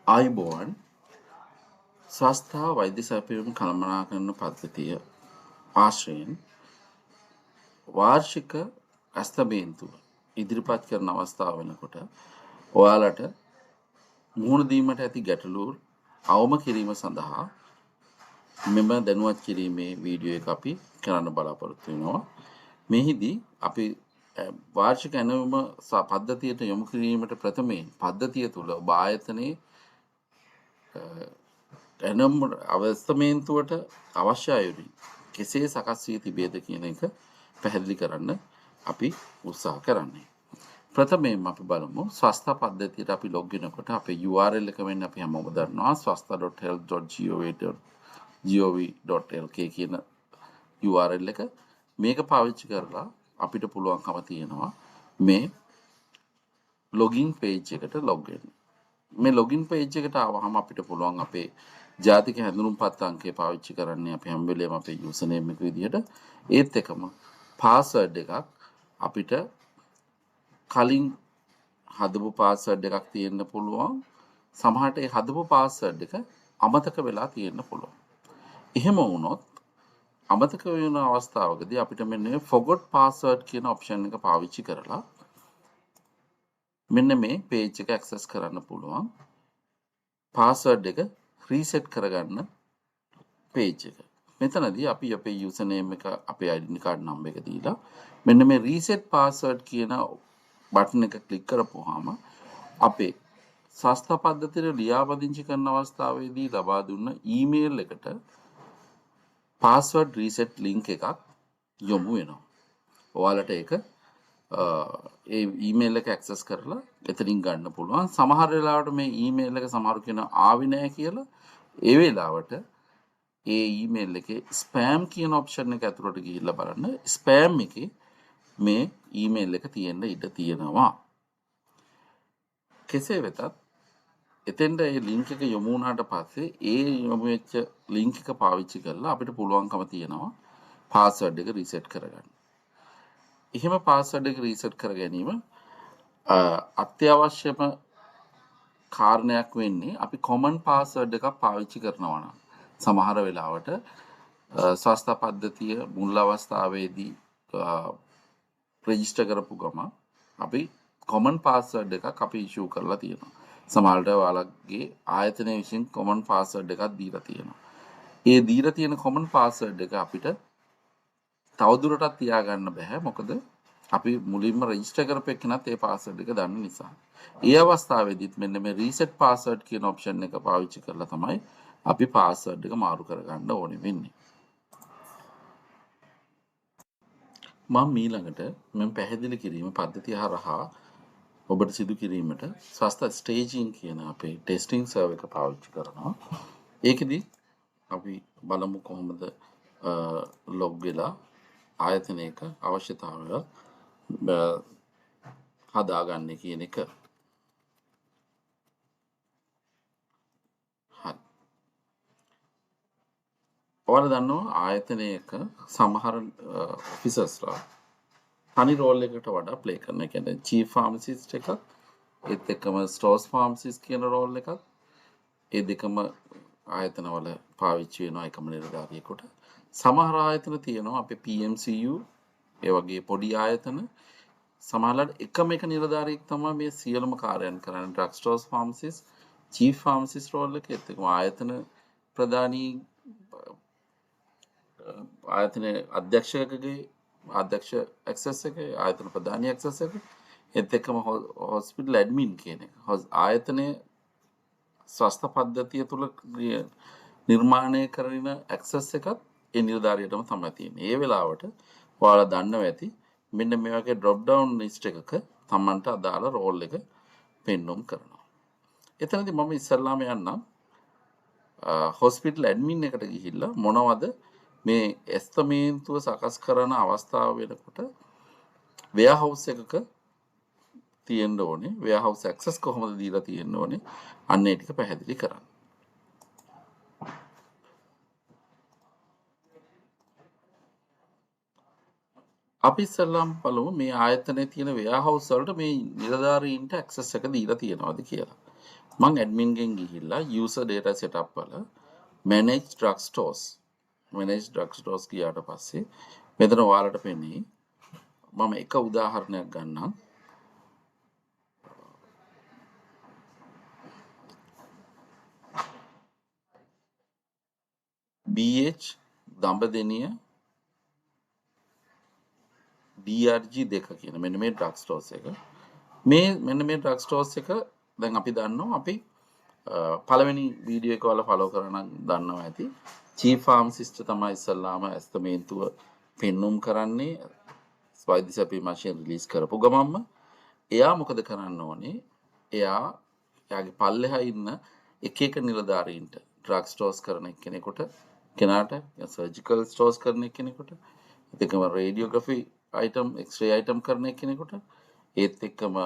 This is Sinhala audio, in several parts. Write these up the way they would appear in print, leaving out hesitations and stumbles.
ආයුබෝවන් ස්වස්ථ වෛද්‍ය සැපයුම් කළමනාකරන පද්ධතිය ආශ්‍රයෙන් වාර්ෂික අස්තබේන්තුව ඉදිරිපත් කරන අවස්ථාව වෙනකොට ඔයාලට මුහුණ දීමට ඇති ගැටලු අවම කිරීම සඳහා මෙම දැනුවත් කිරීමේ වීඩියෝ එක අපි කරන්න බලාපොරොත්තු වෙනවා. මෙහිදී අපි වාර්ෂික ඇනවුම පද්ධතියට යොමු කිරීමට ප්‍රථමයෙන් පද්ධතිය තුළ ඔබ ආයතනයේ එනම් අවස්ථමේන්තුවට අවශ්‍ය අයුරින් කෙසේ සකස් වී තිබේද කියන එක පැහැදිලි කරන්න අපි උත්සාහ කරන්නේ. ප්‍රථමයෙන් අපි බලමු ස්වස්ථ පද්ධතියට අපි ලොග් වෙනකොට අපේ URL එක වෙන්නේ අපි හැමෝම දන්නවා swastha.health.gov.lk කියන URL එක. මේක පාවිච්චි කරලා අපිට පුළුවන්කම තියෙනවා මේ ලොගින් පේජ් එකට ලොග් වෙන්න. මේ ලොගින් පේජ් එකට ආවහම අපිට පුළුවන් අපේ ජාතික හැඳුනුම්පත් අංකය පාවිච්චි කරන්නේ අපි හැම වෙලේම අපේ යූසර් නේම් එක විදිහට. ඒත් එකම පාස්වර්ඩ් එකක් අපිට කලින් හදපු පාස්වර්ඩ් එකක් තියෙන්න පුළුවන්. සමහරට ඒ හදපු පාස්වර්ඩ් එක අමතක වෙලා තියෙන්න පුළුවන්. එහෙම වුණොත් අමතක වෙන අවස්ථාවකදී අපිට මෙන්න forgot password කියන ඔප්ෂන් එක පාවිච්චි කරලා මෙන්න මේ පේජ් එක ඇක්සස් කරන්න පුළුවන්. පාස්වර්ඩ් එක රීසෙට් කරගන්න පේජ් එක. මෙතනදී අපි අපේ යූසර් නේම් එක අපේ ඩෙන්ටිටි කාඩ් නම්බර් එක දීලා මෙන්න මේ රීසෙට් පාස්වර්ඩ් කියන බටන් එක ක්ලික් කරපුවාම අපේ ස්වස්ථ පද්ධතියට ලියාපදිංචි කරන අවස්ථාවේදී ලබා දුන්න ඊමේල් එකට පාස්වර්ඩ් රීසෙට් ලින්ක් එකක් යොමු වෙනවා. ඔයාලට ඒක ඒ ඊමේල් එක ඇක්සස් කරලා එතනින් ගන්න පුළුවන්. සමහර වෙලාවට මේ ඊමේල් එක සමහරු කියන ආවේ නැහැ කියලා. ඒ වෙලාවට ඒ ඊමේල් එකේ ස්පෑම් කියන ඔප්ෂන් එක ඇතුළට ගිහිල්ලා බලන්න. ස්පෑම් එකේ මේ ඊමේල් එක තියෙන්න ඉඩ තියෙනවා. කෙසේ වෙතත් එතෙන්ට ඒ ලින්ක් එක යොමු වුණාට පස්සේ ඒ යොමු වෙච්ච ලින්ක් එක පාවිච්චි කරලා අපිට පුළුවන්කම තියෙනවා පාස්වර්ඩ් එක රීසෙට් කරගන්න. එහෙම පාස්වර්ඩ් එක රීසෙට් කර ගැනීම අත්‍යවශ්‍යම කාරණයක් වෙන්නේ අපි කොමන් පාස්වර්ඩ් එකක් පාවිච්චි කරනවා නම්. සමහර වෙලාවට ස්වස්ථ පද්ධතිය මුල් අවස්ථාවේදී රෙජිස්ටර් කරපු ගම අපි කොමන් පාස්වර්ඩ් එකක් අපි ඉෂුව කරලා තියෙනවා. සමහරට ඔයාලගේ ආයතනය විසින් කොමන් පාස්වර්ඩ් එකක් දීලා තියෙනවා. ඒ දීලා තියෙන කොමන් පාස්වර්ඩ් එක අපිට තවදුරටත් තියාගන්න බෑ. මොකද අපි මුලින්ම රෙජිස්ටර් කරපු එකනත් ඒ පාස්වර්ඩ් එක දන්න නිසා. ඒ අවස්ථාවේදීත් මෙන්න මේ රීසෙට් පාස්වර්ඩ් කියන ඔප්ෂන් එක පාවිච්චි කරලා තමයි අපි පාස්වර්ඩ් එක මාරු කරගන්න ඕනේ වෙන්නේ. මම ඊළඟට මම පැහැදිලි කිරීම පද්ධතිය හරහා ඔබට සිදු කිරීමට ස්වස්ථ ස්ටේජින් කියන අපේ ටෙස්ටිං සර්වර් එක පාවිච්චි කරනවා. ඒකෙදි අපි බලමු කොහොමද ලොග් වෙලා ආයතනයක අවශ්‍යතාවය හදාගන්නේ කියන එක. හරි. ඔයාලා දන්නවා ආයතනයක සමහර ඔෆිසර්ස්ලා තනි රෝල් එකකට වඩා ප්ලේ කරන. ඒ කියන්නේ චීෆ් ෆාමසිස්ට් එකක් ඒත් එක්කම ස්ටෝර්ස් ෆාමසිස්ට් කියන රෝල් එකක්. ඒ දෙකම ආයතනවල පාවිච්චි වෙනවා එකම නිලධාරියෙකුට. සමහර ආයතන තියෙනවා අපේ PMCU ඒ වගේ පොඩි ආයතන සමහරවිට එකම එක නිලධාරියෙක් තමයි මේ සියලුම කාර්යයන් කරන්නේ. Drug stores pharmacist chief pharmacist role එකේ එක්කම ආයතන ප්‍රධානී ආයතන අධ්‍යක්ෂකගේ අධ්‍යක්ෂ ඇක්සස් එක ආයතන ප්‍රධානී ඇක්සස් එක ඒත් එක්කම හොස්පිටල් ඇඩ්මින් කියන එක ආයතනයේ ස්වස්ථ පද්ධතිය තුළ නිර්මාණය කරන ඇක්සස් එකත් ඒ නිලධාරියටම තමයි තියෙන්නේ. ඒ වෙලාවට ඔයාලා දන්නවා ඇති මෙන්න මේ වගේ ඩ්‍රොප් ඩවුන් ලිස්ට් එකක තමන්ට අදාළ රෝල් එක පෙන්වුම් කරනවා. එතනදී මම ඉස්සල්ලාම යන්නම් හොස්පිටල් ඇඩ්මින් එකට ගිහිල්ලා මොනවද මේ එස්තමේන්තුව සකස් කරන අවස්ථාව වෙනකොට වෙයාහවුස් එකක තියෙන්න ඕනේ. වෙයාහවුස් ඇක්සස් කොහොමද දීලා තියෙන්න ඕනේ. අන්න ඒ ටික පැහැදිලි කරන්න. අපි ඉස්සල්ලාම බලමු මේ ආයතනයේ තියෙන වෙයාහවුස් වලට මේ නිලධාරීන්ට ඇක්සස් එක දීලා තියෙනවද කියලා. මං ඇඩ්මින් ගෙන් ගිහිල්ලා user data setup වල manage drug stores ගියාට පස්සේ මෙතන ඔයාලට පෙන්නේ මම එක උදාහරණයක් ගන්නම්. BH දඹදෙනිය DRG 2 කියන මෙන්න මේ drug stores එක. මෙන්න මේ drug stores එක දැන් අපි දන්නවා අපි පළවෙනි වීඩියෝ එක වල ෆලෝ කරන දන්නවා ඇති. චීෆ් ෆාමසිස්ට් තමයි ඉස්සල්ලාම ඇස්තමේන්තුව පෙන්눔 කරන්නේ වෛද්‍ය සැපීම් මෂින් රිලීස් කරපු ගමන්ම එයා මොකද කරන්න ඕනේ? එයාගේ පල්ලෙහා ඉන්න එක එක නිලධාරීන්ට ඩ්‍රග් ස්ටෝර්ස් කරන කෙනාට සර්ජිකල් ස්ටෝර්ස් කරන කෙනෙකුට ඒකම රේඩියෝග්‍රැෆි අයිටම් එක්ස්රේ අයිටම් කරන කෙනෙකුට ඒත් එක්කම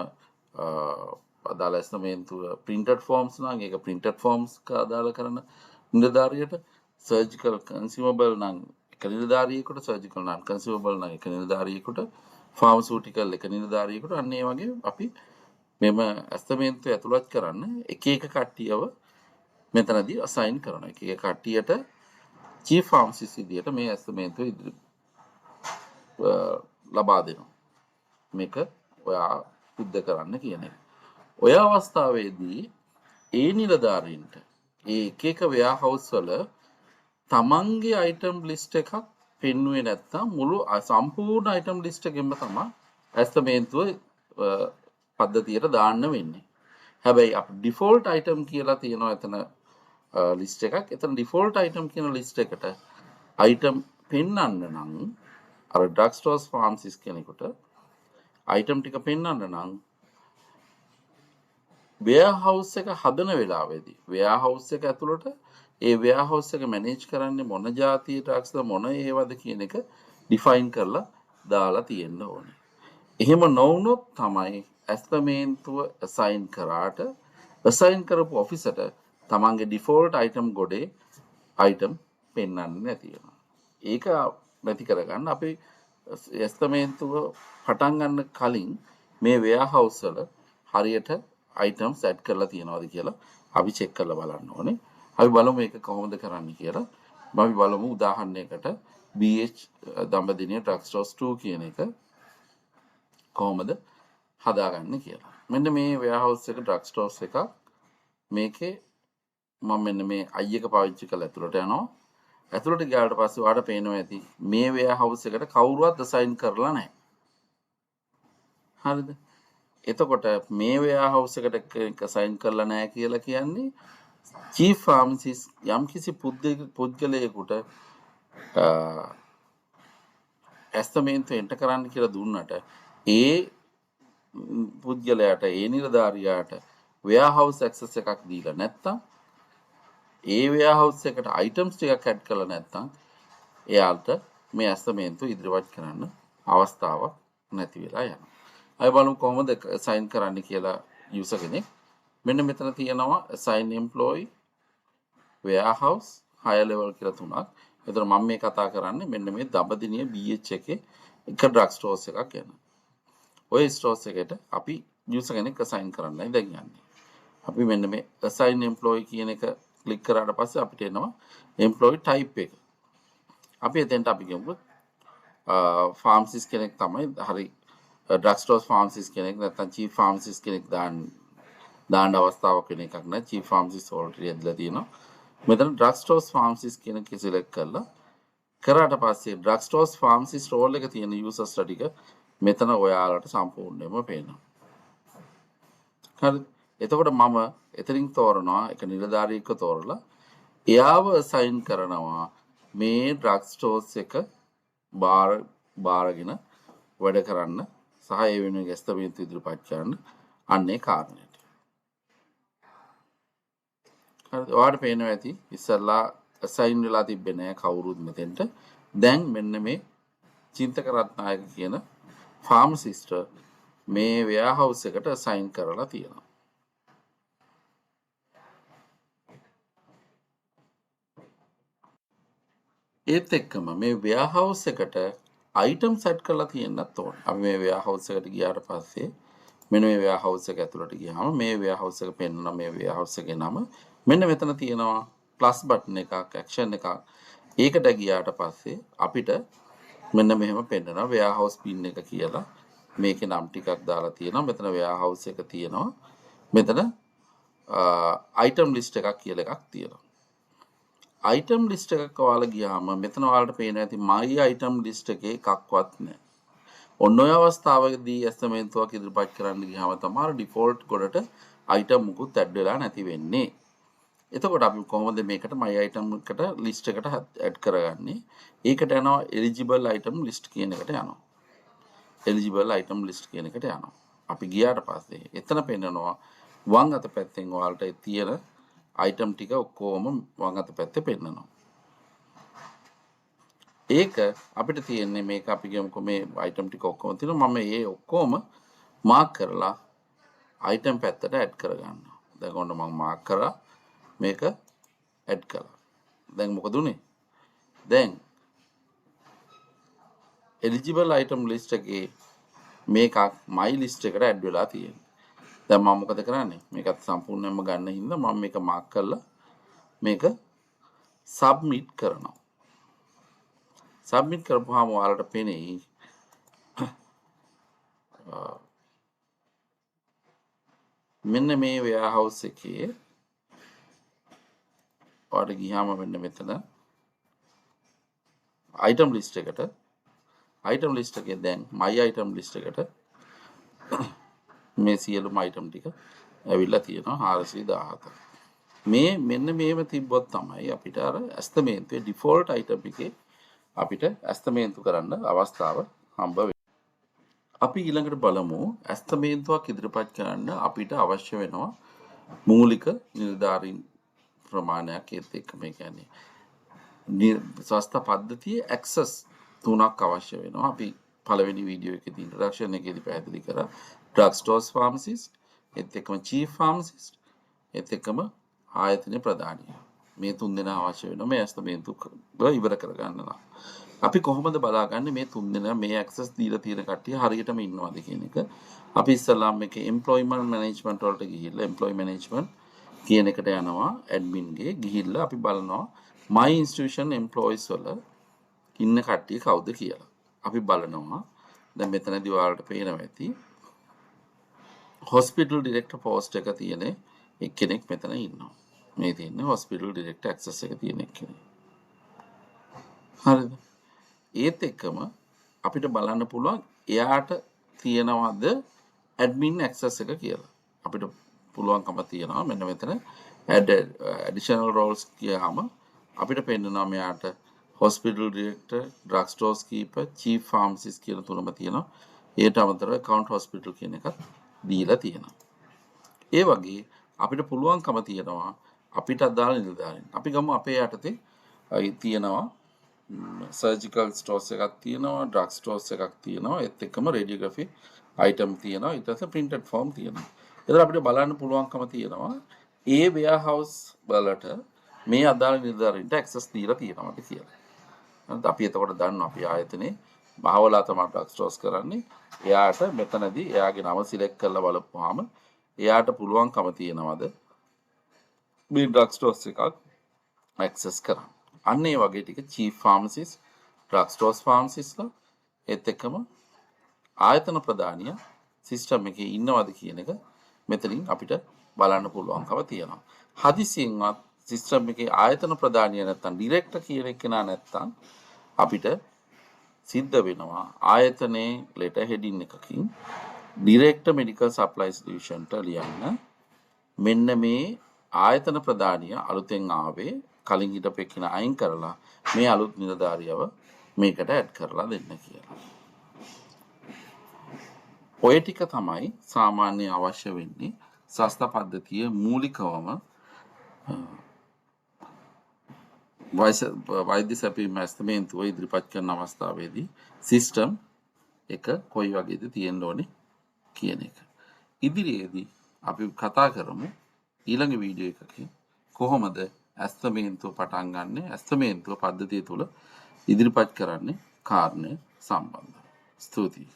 අදාළ ඇස්තමේන්තුව printed forms නම් ඒක printed forms අදාළ කරන නිලධාරියට surgical consumable නම් එක නිලධාරියෙකුට surgical non consumable නම් එක නිලධාරියෙකුට pharmaceutical එක නිලධාරියෙකුට අන්න ඒ වගේ අපි මෙම ඇස්තමේන්තුව ඇතුළත් කරන්න එක එක කට්ටියව මෙතනදී assign කරනවා. එක එක කට්ටියට chief pharmacist විදියට මේ ඇස්තමේන්තුව ලබා දෙනවා. මේක ඔයා සිද්ධ කරන්න කියන එක. ඔය අවස්ථාවේදී ඒ නිලධාරීන්ට ඒ එක එක වෙයාහවුස් වල තමන්ගේ අයිටම් ලිස්ට් එකක් පෙන්වුවේ නැත්නම් මුළු සම්පූර්ණ අයිටම් ලිස්ට් එකෙම තමයි ඇස්තමේන්තුව පද්ධතියට දාන්න වෙන්නේ. හැබැයි අප ඩිෆෝල්ට් අයිටම් කියලා තියෙනවා එතන ලිස්ට් එකක්. එතන ඩිෆෝල්ට් අයිටම් කියන ලිස්ට් එකට අයිටම් පෙන්වන්න නම් අර ඩ්‍රග් ස්ටෝර්ස් ෆාමසිස්ට් කෙනෙකුට අයිටම් ටික පෙන්වන්න නම් වෙයාහවුස් එක හදන වෙලාවේදී වෙයාහවුස් එක ඇතුළට ඒ වෙයාහවුස් එක මැනේජ් කරන්නේ මොන જાතිය ඩ්‍රග්ස්ද මොන ඒවද කියන එක ඩිෆයින් කරලා දාලා තියෙන්න ඕනේ. එහෙම නොවුනොත් තමයි ඇස්තමේන්තුව assign කරාට assign කරපු ඔෆිසර්ට තමන්ගේ ඩිෆෝල්ට් අයිටම් ගොඩේ අයිටම් පෙන්වන්නේ නැති වෙනවා. ඒක නැති කරගන්න අපි ඇස්තමේන්තුව පටන් ගන්න කලින් මේ වෙයාහවුස් වල හරියට items add කරලා තියනවාද කියලා අපි check කරලා බලන්න ඕනේ. අපි බලමු මේක කොහොමද කරන්න කියලා. අපි බලමු උදාහරණයකට BH දඹදිනිය drug stores 2 කියන එක කොහොමද හදාගන්නේ කියලා. මෙන්න මේ warehouse එක drug stores එකක්. මේකේ මම මෙන්න මේ i එක පාවිච්චි කරලා ඇතුළට යනවා. ඇතුළට ගියාට පස්සේ ඔයාලට පේනවා ඇති මේ warehouse එකට කවුරුවත් assign කරලා නැහැ. හරිද? එතකොට මේ වෙයාහවුස් එකට assign කරලා නැහැ කියලා කියන්නේ chief pharmacist යම්කිසි පුද්ගලයෙකුට ඇස්තමේන්තුව එන්ටර් කරන්න කියලා දුන්නට ඒ පුද්ගලයාට ඒ නිලධාරියාට වෙයාහවුස් ඇක්සස් එකක් දීලා නැත්තම් ඒ වෙයාහවුස් එකට අයිටම්ස් ටිකක් ඇඩ් කරලා නැත්තම් එයාට මේ ඇස්තමේන්තුව ඉදිරිපත් කරන්න අවස්ථාවක් නැති වෙලා යනවා. අය බලමු කොහොමද assign කරන්න කියලා user කෙනෙක්. මෙන්න මෙතන තියෙනවා assign employee warehouse higher level කියලා තුනක්. එතන මම මේ කතා කරන්නේ මෙන්න මේ දඹදිනිය BH එකේ එක drug stores එකක් ගැන. ඔය stores එකට අපි user කෙනෙක් assign කරන්නයි දැන් යන්නේ. අපි මෙන්න මේ assign employee කියන එක ක්ලික් කරාට පස්සේ අපිට එනවා employee type එක. අපි එතෙන්ට අපි ගමු pharmacist කෙනෙක් තමයි හරි drug stores pharmacist කෙනෙක් නැත්නම් chief pharmacist කෙනෙක් දාන්න අවස්ථාවක් වෙන එකක් නෑ. chief pharmacist already ඇදලා තියෙනවා. මෙතන drug stores pharmacist කියන එක select කරාට පස්සේ drug stores pharmacist role එක තියෙන users ටික මෙතන ඔයාලට සම්පූර්ණයෙන්ම පේනවා. හරි. එතකොට මම එතනින් තෝරනවා එක නිලධාරියෙක්ව තෝරලා එයාව assign කරනවා මේ drug stores එක බාරගෙන වැඩ කරන්න සහ ඒ වෙනුවෙන් ඇස්තමේන්තුව ඉදිරිපත් කරන්න අන්නේ කාරණයට. හරි. ඔයාලට පේනවා ඇති ඉස්සල්ලා assign වෙලා තිබ්බේ නෑ කවුරුත් මෙතෙන්ට. දැන් මෙන්න මේ චින්තක රත්නායක කියන ෆාමසිස්ට් මේ වෙයාහවුස් එකට assign කරලා තියෙනවා. ඒත් එක්කම මේ වෙයාහවුස් එකට items set කරලා තියෙන්නත් ඕන. අපි මේ වෙයාහවුස් එකට ගියාට පස්සේ මෙන්න මේ වෙයාහවුස් එක ඇතුළට ගියාම මේ වෙයාහවුස් එක පෙන්වන මේ වෙයාහවුස් එකේ නම මෙන්න මෙතන තියෙනවා ප්ලස් බටන් එකක් ඇක්ෂන් එකක්. ඒකට ගියාට පස්සේ අපිට මෙන්න මෙහෙම පෙන්වනවා වෙයාහවුස් පින් එක කියලා. මේකේ නම් ටිකක් දාලා තියෙනවා. මෙතන වෙයාහවුස් එක තියෙනවා. මෙතන අයිටම් ලිස්ට් එකක් කියලා එකක් තියෙනවා. අයිටම් ලිස්ට් එකක් ඔයාලා ගියාම මෙතන ඔයාලට පේන ඇති my item list එකේ එකක්වත් නැහැ. ඔන්න ඔය අවස්ථාවකදී ඇස්තමේන්තුවක් ඉදිරිපත් කරන්න ගියාම තමයි ඩිෆෝල්ට් කොටට item මුකුත් ඇඩ් වෙලා නැති වෙන්නේ. එතකොට අපි කොහොමද මේකට my item එකට list එකට ඇඩ් කරගන්නේ? ඒකට යනවා eligible item list කියන එකට යනවා. eligible item list කියන එකට යනවා. අපි ගියාට පස්සේ එතන පෙන්නනවා වම් අත පැත්තෙන් ඔයාලට තියෙන item ටික ඔක්කොම වම් අත පැත්තේ පෙන්නනවා. ඒක අපිට තියෙන්නේ මේක අපි කියමුකෝ මේ item ටික ඔක්කොම තියෙනවා. මම මේ ඔක්කොම මාක් කරලා item පැත්තට ඇඩ් කරගන්නවා. දැන් ඔන්න මම මාක් කරා මේක ඇඩ් කළා. දැන් මොකද උනේ? දැන් eligible item list එකේ මේකක් my list එකට ඇඩ් වෙලා තියෙනවා. දැන් මම මොකද කරන්නේ? මේකත් සම්පූර්ණයෙන්ම ගන්න හින්දා මම මේක මාක් කරලා මේක සබ්මිට් කරනවා. සබ්මිට් කරපුවාම ඔයාලට පෙනෙයි මෙන්න මේ වෙයාහවුස් එකේ ඔයාලට ගියාම මෙන්න මෙතන item list එකට item list එකේ දැන් my item list එකට මේ සියලුම item ටික ඇවිල්ලා තියෙනවා 417. මේ මෙන්න මේව තිබ්බොත් තමයි අපිට අර ඇස්තමේන්තුවේ default item එකේ අපිට ඇස්තමේන්තු කරන්න අවස්ථාව හම්බ වෙනවා. අපි ඊළඟට බලමු ඇස්තමේන්තුවක් ඉදිරිපත් කරන්න අපිට අවශ්‍ය වෙනවා මූලික නිලධාරීන් ප්‍රමාණයක් ඒත් එක්ක මේ කියන්නේ ස්වස්ථ පද්ධතියේ ඇක්සස් 3ක් අවශ්‍ය වෙනවා. අපි පළවෙනි වීඩියෝ එකේදී ඉන්ට්‍රොඩක්ෂන් එකේදී පැහැදිලි කරා drug stores pharmacist ඒත් එක්කම chief pharmacist ඒත් එක්කම ආයතන ප්‍රධානිය. මේ තුන් දෙනා අවශ්‍ය වෙනවා මේ ඇස්තමේන්තු ඉවර කරගන්න නම්. අපි කොහොමද බලාගන්නේ මේ තුන් දෙනා මේ ඇක්සස් දීලා තියෙන කට්ටිය හරියටම ඉන්නවද කියන එක? අපි ඉස්සල්ලාම මේකේ employment management වලට ගිහිල්ලා employee management කියන එකට යනවා admin ගේ ගිහිල්ලා අපි බලනවා my institution employees වල ඉන්න කට්ටිය කවුද කියලා. අපි බලනවා දැන් මෙතනදී ඔයාලට පේනවා ඇති hospital director post එක තියෙන එක්කෙනෙක් මෙතන ඉන්නවා. මේ තියෙන්නේ hospital director access එක තියෙන එක්කෙනෙක්. හරිද? ඒත් එක්කම අපිට බලන්න පුළුවන් එයාට තියෙනවද admin access එක කියලා. අපිට පුළුවන්කම තියෙනවා මෙන්න මෙතන add additional roles කියලාම අපිට පෙන්නනවා මෙයාට hospital director, drug stores keeper, chief pharmacist කියන තුනම තියෙනවා. ඒට අමතරව account hospital කියන එකත් දීලා තියෙනවා. ඒ වගේ අපිට පුළුවන්කම තියෙනවා අපිට අදාළ නිලධාරීන්. අපි ගමු අපේ යටතේ තියෙනවා surgical stores එකක් තියෙනවා, drug stores එකක් තියෙනවා, ඒත් එක්කම radiography item තියෙනවා, ඊට පස්සේ printed form තියෙනවා. එතන අපිට බලන්න පුළුවන්කම තියෙනවා ඒ warehouse වලට මේ අදාළ නිලධාරීන්ට access දීලා තියෙනවද කියලා. අපි එතකොට දන්නවා අපි ආයතනේ බහවලා තමයි drug stores කරන්නේ. එයාට මෙතනදී එයාගේ නම සිලෙක්ට් කරලා බලපුවාම එයාට පුළුවන්කම තියෙනවද මේ drug stores එකක් access කරන්න. අන්න ඒ වගේ ටික chief pharmacist, drug stores pharmacist ඒත් එක්කම ආයතන ප්‍රධානිය සිස්ටම් එකේ ඉන්නවද කියන එක මෙතනින් අපිට බලන්න පුළුවන්කම තියෙනවා. හදිසියෙන්වත් සිස්ටම් එකේ ආයතන ප්‍රධානිය නැත්තම් ඩිරෙක්ටර් කියන කෙනා නැත්තම් අපිට සිද්ධ වෙනවා ආයතනයේ ලෙටර් හෙඩින් එකකින් ඩිරෙක්ටර් මෙඩිකල් සප්ලයිස් ඩිවිෂන්ට ලියන්න මෙන්න මේ ආයතන ප්‍රධානිය අලුතෙන් ආවේ කලින් හිටපු එක්කෙනා අයින් කරලා මේ අලුත් නිලධාරියව මේකට ඇඩ් කරලා දෙන්න කියලා. ඔය ටික තමයි සාමාන්‍ය අවශ්‍ය වෙන්නේ ස්වස්ථ පද්ධතියේ මූලිකවම වෛද්‍ය සැපීම ඇස්තමේන්තුව ඉදිරිපත් කරන අවස්ථාවේදී සිස්ටම් එක කොයි වගේද තියෙන්න ඕනේ කියන එක. ඉදිරියේදී අපි කතා කරමු ඊළඟ වීඩියෝ එකකින් කොහොමද ඇස්තමේන්තුව පටන් ගන්න ඇස්තමේන්තුව පද්ධතිය තුළ ඉදිරිපත් කරන්නේ කාරණය සම්බන්ධව. ස්තුතියි.